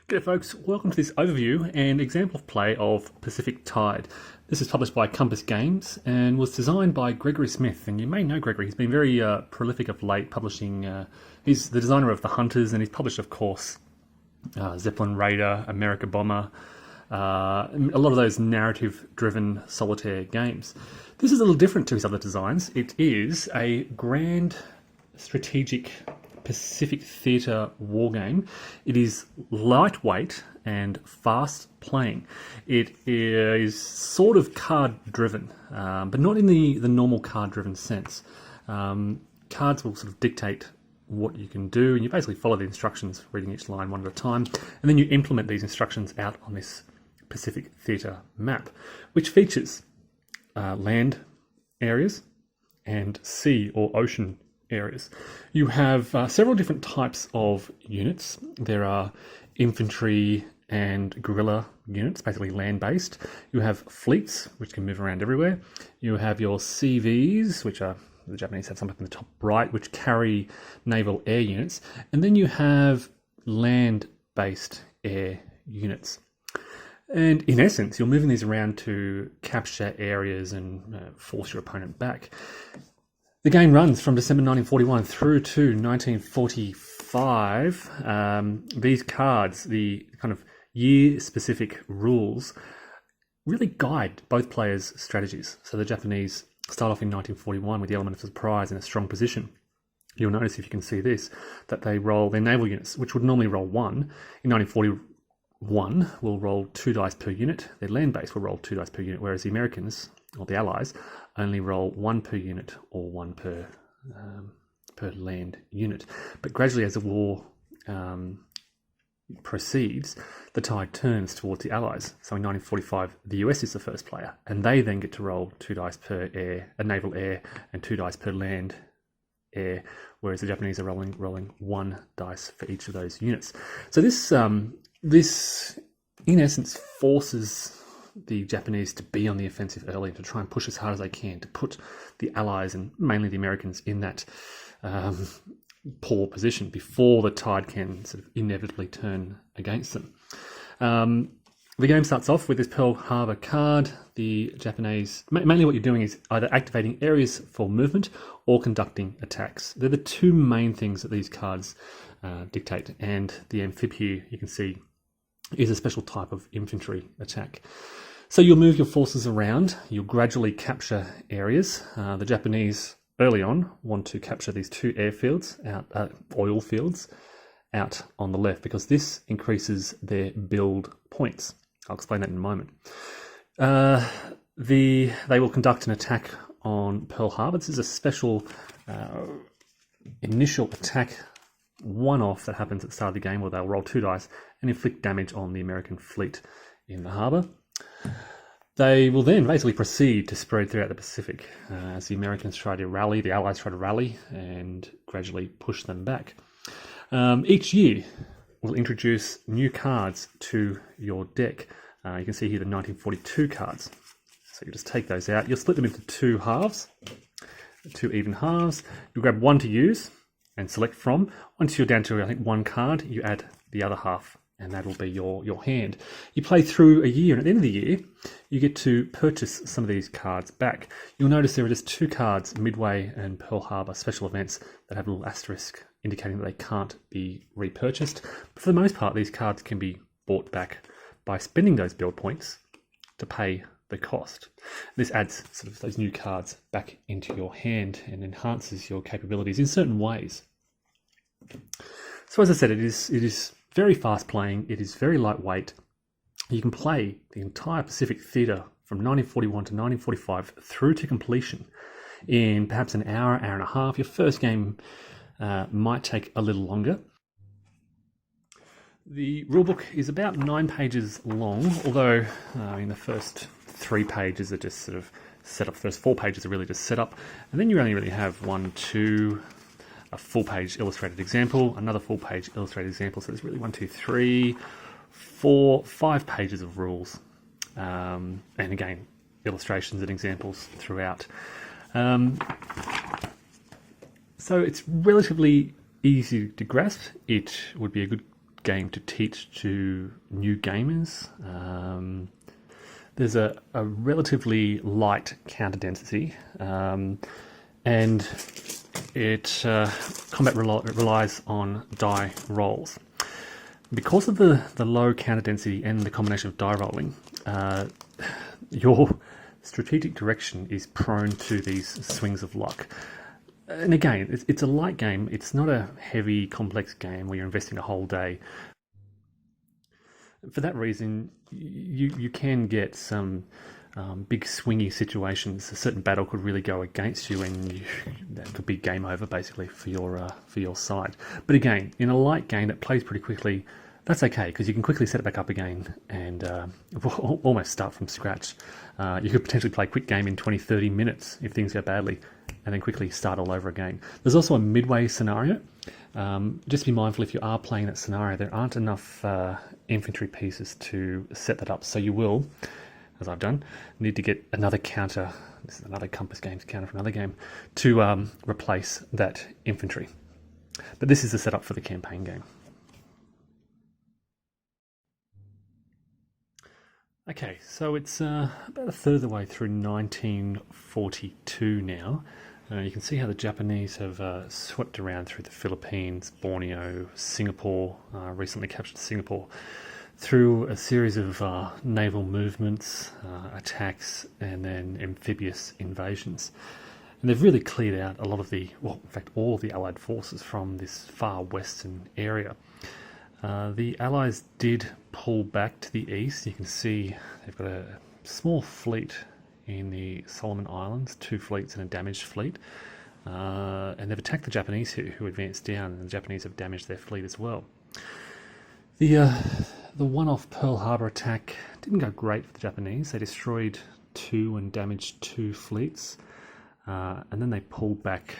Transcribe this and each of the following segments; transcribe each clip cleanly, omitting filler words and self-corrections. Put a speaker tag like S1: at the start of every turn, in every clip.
S1: G'day folks, welcome to this overview and example of play of Pacific Tide. This is published by Compass Games and was designed by Gregory Smith, and you may know Gregory. He's been very prolific of late, publishing, he's the designer of The Hunters, and he's published, of course, Zeppelin Raider, America Bomber, a lot of those narrative-driven solitaire games. This is a little different to his other designs. It is a grand strategic Pacific theatre war game. It is lightweight and fast playing. It is sort of card driven, but not in the normal card driven sense. Cards will sort of dictate what you can do, and you basically follow the instructions, reading each line one at a time, and then you implement these instructions out on this Pacific theatre map, which features land areas and sea or ocean areas. You have several different types of units. There are infantry and guerrilla units, basically land-based. You have fleets, which can move around everywhere. You have your CVs, which are, the Japanese have some up in the top right, which carry naval air units. And then you have land-based air units. And in essence, you're moving these around to capture areas and force your opponent back. The game runs from December 1941 through to 1945. These cards, the kind of year-specific rules, really guide both players' strategies. So the Japanese start off in 1941 with the element of surprise in a strong position. You'll notice, if you can see this, that they roll their naval units, which would normally roll 1. In 1941, will roll 2 dice per unit. Their land-base will roll 2 dice per unit, whereas the Americans, or the Allies, only roll 1 per unit or 1 per land unit. But gradually, as the war proceeds, the tide turns towards the Allies. So in 1945, the US is the first player, and they then get to roll 2 dice per naval air, and 2 dice per land air, whereas the Japanese are rolling 1 dice for each of those units. So this in essence forces the Japanese to be on the offensive early, to try and push as hard as they can, to put the Allies and mainly the Americans in that poor position before the tide can sort of inevitably turn against them. The game starts off with this Pearl Harbor card. The Japanese, mainly what you're doing is either activating areas for movement or conducting attacks. They're the two main things that these cards dictate, and the amphib, you can see, is a special type of infantry attack. So you'll move your forces around, you'll gradually capture areas. The Japanese early on want to capture these 2 airfields, oil fields, out on the left, because this increases their build points. I'll explain that in a moment. They will conduct an attack on Pearl Harbor. This is a special initial attack, one-off, that happens at the start of the game, where they'll roll 2 dice and inflict damage on the American fleet in the harbour. They will then basically proceed to spread throughout the Pacific as the Americans try to rally, the Allies try to rally and gradually push them back. Each year will introduce new cards to your deck. You can see here the 1942 cards. So you just take those out. You'll split them into 2 halves, 2 even halves. You'll grab 1 to use and select from. Once you're down to, I think, 1 card, you add the other half, and that'll be your hand. You play through a year, and at the end of the year, you get to purchase some of these cards back. You'll notice there are just 2 cards, Midway and Pearl Harbor special events, that have a little asterisk indicating that they can't be repurchased. But for the most part, these cards can be bought back by spending those build points to pay the cost. This adds sort of those new cards back into your hand and enhances your capabilities in certain ways. So as I said, it is very fast playing, it is very lightweight. You can play the entire Pacific theatre from 1941 to 1945 through to completion in perhaps an hour, hour and a half. Your first game might take a little longer. The rulebook is about 9 pages long, although in the first 3 pages are just sort of set up. The first 4 pages are really just set up, and then you only really have 1, 2, a full-page illustrated example, another full-page illustrated example. So there's really 1, 2, 3, 4, 5 pages of rules, and again, illustrations and examples throughout. So it's relatively easy to grasp. It would be a good game to teach to new gamers. There's a relatively light counter density, and combat relies on die rolls. Because of the low counter density and the combination of die rolling, your strategic direction is prone to these swings of luck. And again, it's a light game. It's not a heavy, complex game where you're investing a whole day. For that reason, you can get some big swingy situations. A certain battle could really go against you, and that could be game over basically for your side. But again, in a light game that plays pretty quickly, that's okay because you can quickly set it back up again and almost start from scratch. You could potentially play a quick game in 20-30 minutes if things go badly, and then quickly start all over again. There's also a midway scenario. Just be mindful if you are playing that scenario, there aren't enough infantry pieces to set that up. So you will, as I've done, need to get another counter. This is another Compass Games counter for another game to replace that infantry. But this is the setup for the campaign game. Okay, so it's about a third of the way through 1942 now. You can see how the Japanese have swept around through the Philippines, Borneo, Singapore, recently captured Singapore, through a series of naval movements, attacks, and then amphibious invasions. And they've really cleared out a lot of in fact, all of the Allied forces from this far western area. The Allies did pull back to the east. You can see they've got a small fleet in the Solomon Islands, 2 fleets and a damaged fleet. And they've attacked the Japanese who advanced down, and the Japanese have damaged their fleet as well. The one-off Pearl Harbor attack didn't go great for the Japanese. They destroyed 2 and damaged 2 fleets, and then they pulled back.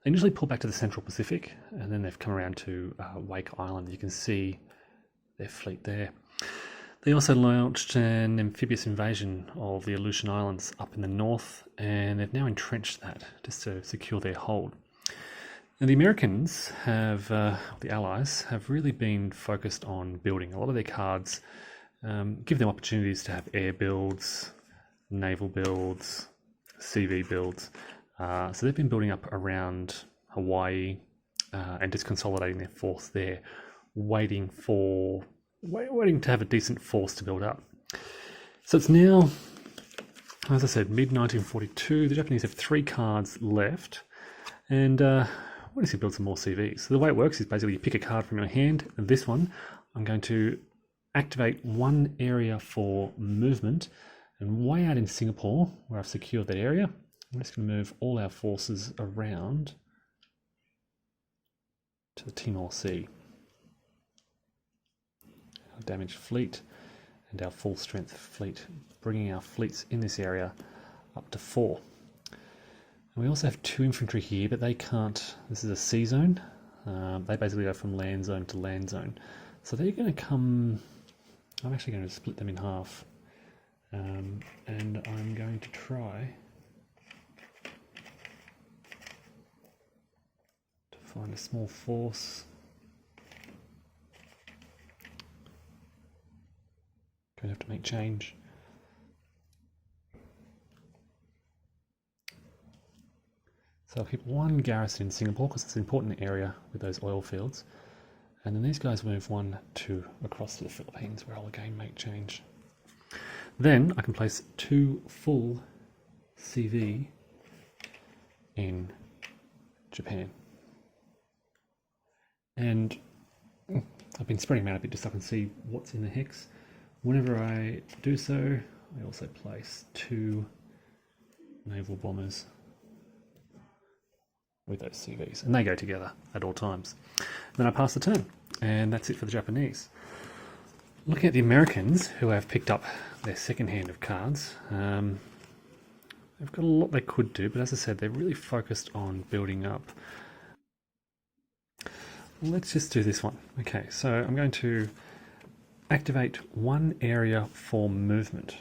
S1: They initially pulled back to the Central Pacific, and then they've come around to Wake Island. You can see their fleet there. They also launched an amphibious invasion of the Aleutian Islands up in the north, and they've now entrenched that just to secure their hold. Now, the Americans the Allies, have really been focused on building. A lot of their cards give them opportunities to have air builds, naval builds, CV builds. So they've been building up around Hawaii and just consolidating their force there, waiting to have a decent force to build up. So it's now, as I said, mid-1942. The Japanese have 3 cards left, and what is to build some more CVs. So the way it works is basically you pick a card from your hand, and this one, I'm going to activate one area for movement, and way out in Singapore, where I've secured that area, I'm just going to move all our forces around to the Timor Sea. Our damaged fleet and our full strength fleet, bringing our fleets in this area up to 4. And we also have 2 infantry here, but they can't, this is a sea zone. They basically go from land zone to land zone. So they're going to come, I'm actually going to split them in half. And I'm going to try find a small force. Going to have to make change. So I'll keep 1 garrison in Singapore because it's an important area with those oil fields. And then these guys move 1, 2 across to the Philippines, where I'll again make change. Then I can place 2 full CV in Japan. And I've been spreading them out a bit just so I can see what's in the hex. Whenever I do so, I also place 2 naval bombers with those CVs, and they go together at all times. Then I pass the turn, and that's it for the Japanese. Looking at the Americans, who have picked up their second hand of cards, they've got a lot they could do, but as I said, they're really focused on building up. Let's just do this one. Okay, so I'm going to activate 1 area for movement.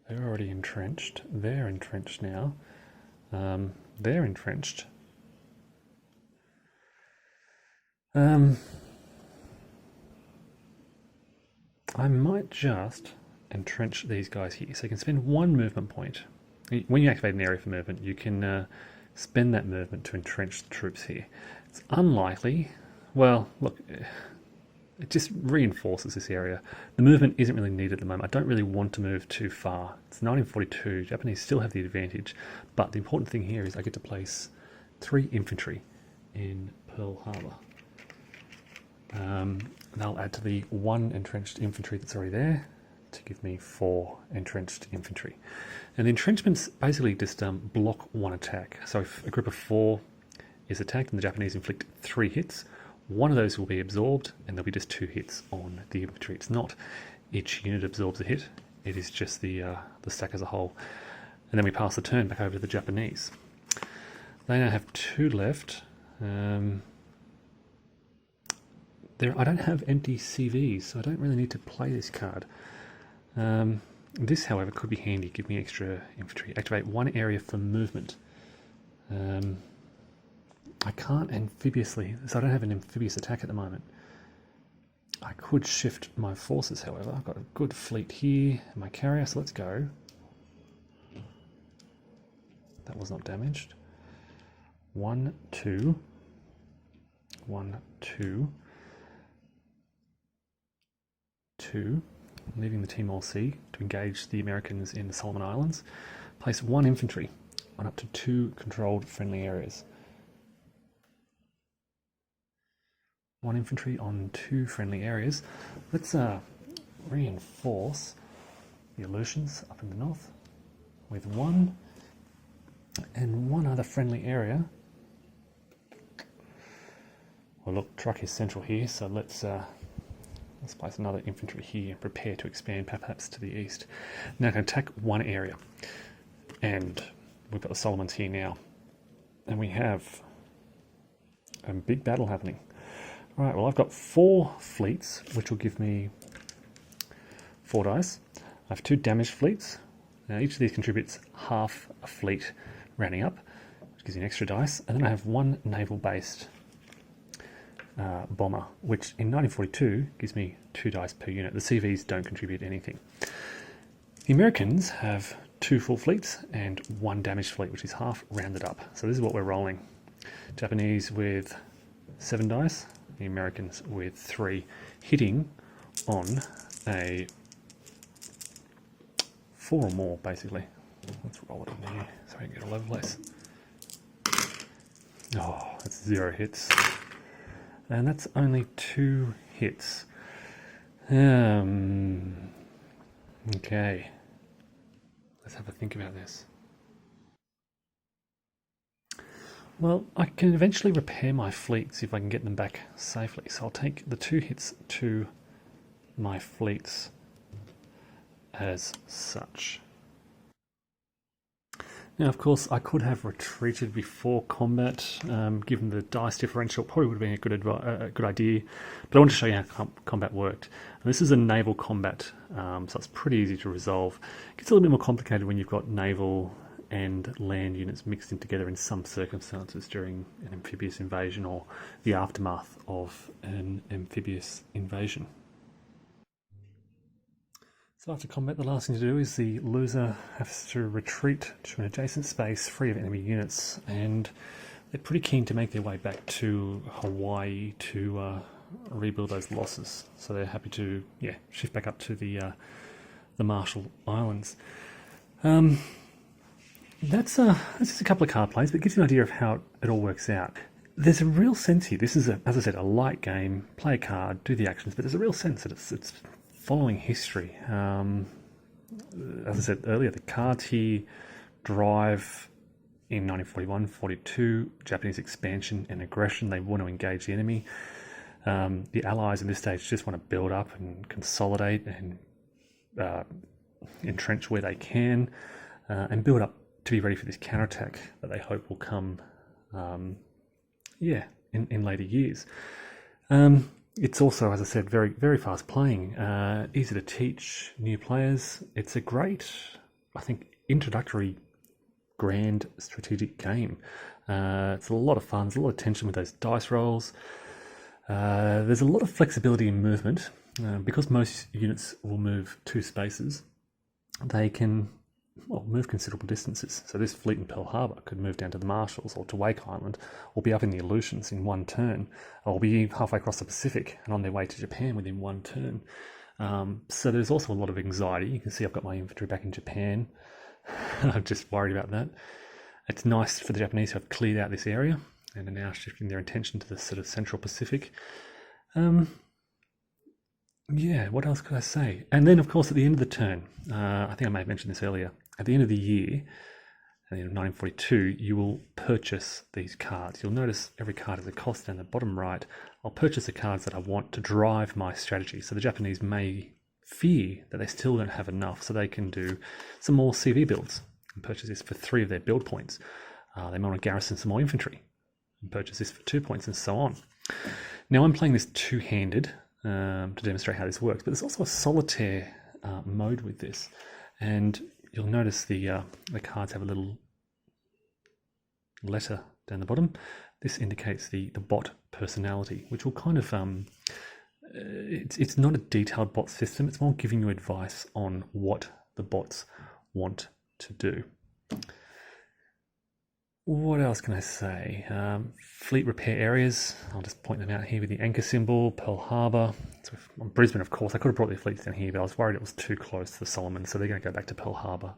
S1: They're already entrenched. They're entrenched now. They're entrenched. I might just entrench these guys here. So you can spend 1 movement point. When you activate an area for movement, you can spend that movement to entrench the troops here. It's unlikely. Well, look, it just reinforces this area. The movement isn't really needed at the moment. I don't really want to move too far. It's 1942. Japanese still have the advantage, but the important thing here is I get to place 3 infantry in Pearl Harbor. They'll add to the 1 entrenched infantry that's already there to give me 4 entrenched infantry. And the entrenchments basically just block 1 attack. So if a group of 4 is attacked and the Japanese inflict 3 hits, 1 of those will be absorbed and there'll be just 2 hits on the infantry. It's not each unit absorbs a hit, it is just the stack as a whole. And then we pass the turn back over to the Japanese. They now have 2 left. I don't have empty CVs, so I don't really need to play this card. This, however, could be handy. Give me extra infantry. Activate 1 area for movement. I can't amphibiously, so I don't have an amphibious attack at the moment. I could shift my forces, however. I've got a good fleet here, my carrier, so let's go. That was not damaged. 1, 2. 1, 2. 2. Leaving the Timor Sea to engage the Americans in the Solomon Islands. Place 1 infantry on up to 2 controlled friendly areas. 1 infantry on 2 friendly areas. Let's reinforce the Aleutians up in the north with 1 and 1 other friendly area. Well, look, Truck is central here, so let's place another infantry here and prepare to expand perhaps to the east. Now I can attack 1 area. And we've got the Solomons here now. And we have a big battle happening. Alright, well I've got 4 fleets, which will give me 4 dice. I have 2 damaged fleets. Now each of these contributes half a fleet rounding up, which gives you an extra dice. And then I have 1 naval-based bomber, which in 1942 gives me 2 dice per unit. The CVs don't contribute anything. The Americans have 2 full fleets and 1 damaged fleet, which is half rounded up. So this is what we're rolling. Japanese with 7 dice, the Americans with 3, hitting on a 4 or more, basically. Let's roll it in there so we can get a level less. Oh, that's 0 hits. And that's only 2 hits. Okay. Let's have a think about this. Well, I can eventually repair my fleets if I can get them back safely. So I'll take the 2 hits to my fleets as such. Now, of course, I could have retreated before combat. Given the dice differential, probably would have been a good idea. But I want to show you how combat worked. And this is a naval combat, so it's pretty easy to resolve. It gets a little bit more complicated when you've got naval and land units mixed in together in some circumstances during an amphibious invasion or the aftermath of an amphibious invasion. So after combat, the last thing to do is the loser has to retreat to an adjacent space free of enemy units, and they're pretty keen to make their way back to Hawaii to rebuild those losses. So they're happy to shift back up to the Marshall Islands. That's just a couple of card plays, but it gives you an idea of how it all works out. There's a real sense here. This is, as I said, a light game. Play a card, do the actions, but there's a real sense that it's following history. As I said earlier, the cards here drive in 1941-42 Japanese expansion and aggression. They want to engage the enemy. The Allies in this stage just want to build up and consolidate and entrench where they can and build up to be ready for this counterattack that they hope will come in later years. It's also, as I said, very, very fast playing, easy to teach new players. It's a great, I think, introductory grand strategic game. It's a lot of fun. There's a lot of tension with those dice rolls. There's a lot of flexibility in movement. Because most units will move 2 spaces, they can move considerable distances. So this fleet in Pearl Harbor could move down to the Marshalls or to Wake Island, or be up in the Aleutians in 1 turn, or be halfway across the Pacific and on their way to Japan within 1 turn. So there's also a lot of anxiety. You can see I've got my infantry back in Japan. I'm just worried about that. It's nice for the Japanese who have cleared out this area and are now shifting their attention to the sort of Central Pacific. Yeah, what else could I say? And then, of course, at the end of the turn, I think I may have mentioned this earlier, at the end of the year, at the end of 1942, you will purchase these cards. You'll notice every card has a cost down the bottom right. I'll purchase the cards that I want to drive my strategy. So the Japanese may fear that they still don't have enough, so they can do some more CV builds and purchase this for 3 of their build points. They might want to garrison some more infantry and purchase this for 2 points, and so on. Now, I'm playing this two-handed to demonstrate how this works, but there's also a solitaire mode with this, and you'll notice the cards have a little letter down the bottom. This indicates the bot personality, which will kind of it's not a detailed bot system. It's more giving you advice on what the bots want to do. What else can I say? Fleet repair areas. I'll just point them out here with the anchor symbol. Pearl Harbor. So Brisbane, of course. I could have brought their fleets down here, but I was worried it was too close to the Solomon, so they're going to go back to Pearl Harbor,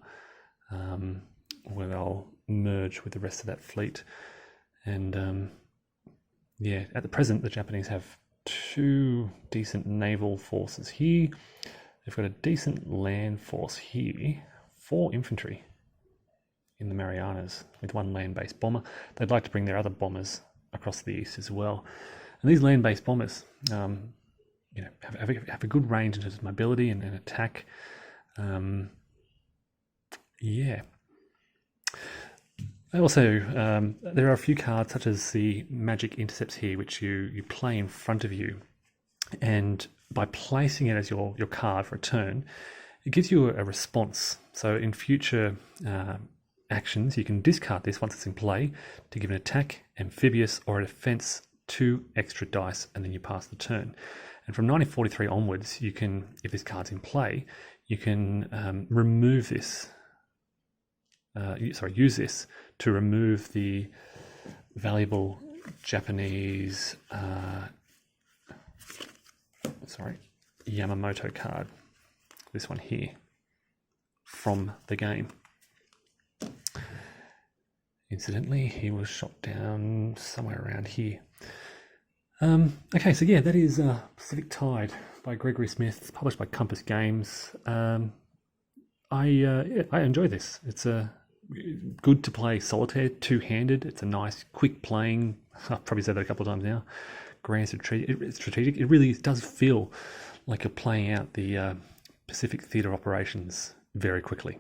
S1: where they'll merge with the rest of that fleet. And yeah, at the present, the Japanese have 2 decent naval forces here. They've got a decent land force here, 4 infantry in the Marianas with 1 land-based bomber. They'd like to bring their other bombers across the east as well. And these land-based bombers, have a good range in terms of mobility and attack. Yeah. Also, there are a few cards such as the magic intercepts here, which you play in front of you, and by placing it as your card for a turn, it gives you a response. So in future actions, you can discard this once it's in play to give an attack, amphibious, or a defense 2 extra dice, and then you pass the turn. And from 1943 onwards, you can, if this card's in play, you can remove this. Use this to remove the valuable Japanese Yamamoto card, this one here, from the game. Incidentally, he was shot down somewhere around here. Okay, so yeah, that is Pacific Tide by Gregory Smith, published by Compass Games. I enjoy this. It's good to play solitaire, two-handed. It's a nice, quick playing. I've probably said that a couple of times now. Grand strategic. It really does feel like you're playing out the Pacific theatre operations very quickly.